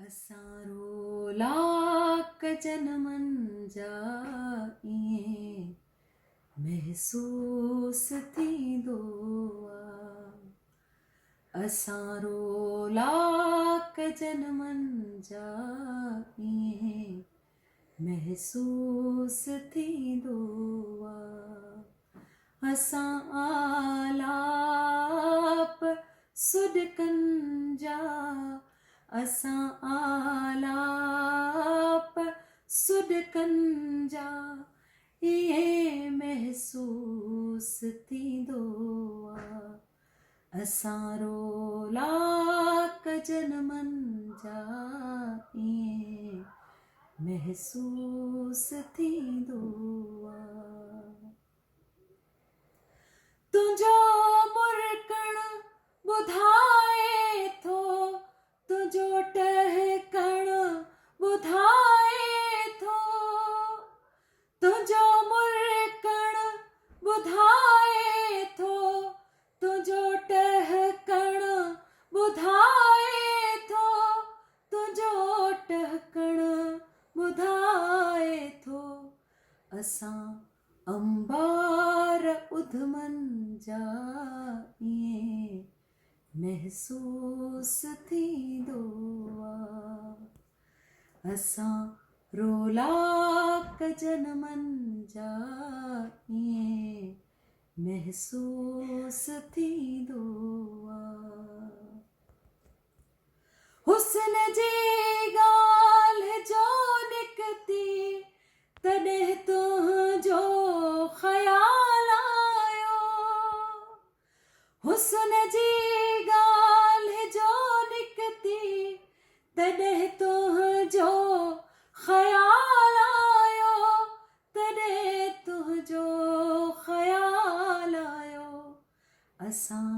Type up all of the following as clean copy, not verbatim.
असां रोलाक जनमन जा ईअं महसूस थींदो आहे। असां रोलाक जनमन जा ईअं महसूस थींदो आहे। असां आलाप सुॾकनि जा असां आलाप सुॾकनि जा इहे महसूस थींदो आहे। असां रोलाक जनमनि जा इहे महसूस थींदो आहे। तुंहिंजो मुरकण ॿुधाए थो, तुंहिंजो टहकण ॿुधाए थो, तुंहिंजो मुरकण ॿुधाए थो, तुंहिंजो टहकण ॿुधाए थो, तुंहिंजो टहकण ॿुधाए थो। असां अंबार उधमनि जा ईअं महसूस थींदो आहे। असां रोलाक जनमनि जा ईअं महसूस थींदो आहे। हुस्न जी ॻाल्हि जो निकती तॾहिं तुंहिंजो ख़याल आयो। हुस्न जी ॻाल्हि जो निकती तॾहिं तुंहिंजो ख़याल आयो, तॾहिं तुंहिंजो ख़याल आयो। असां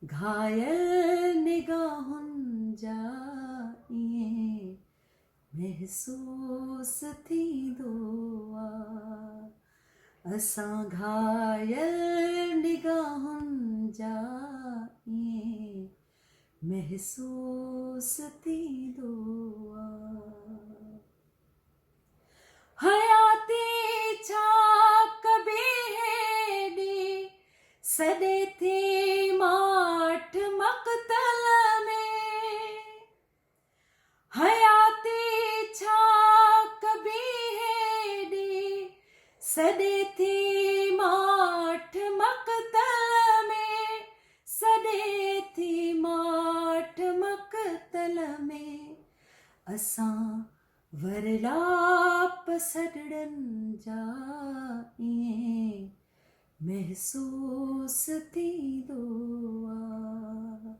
घायल निगाहुनि जा ईअं महसूस थींदो आहे। असां घायल निगाहुनि जा ईअं महसूस थींदो आहे। हयाती छा कबी हेॾी सॾे थी माठ मक़तल में। हयाती छा कबी हेॾी सॾे थी माठ मक़तल में, सॾे थी माठ मक़तल में। असां वरलाप सॾड़नि जा ईअं महसूस थींदो आहे।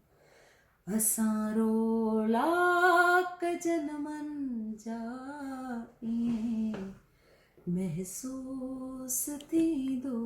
असां रोलाक जनमनि जा ईअं महसूस थींदो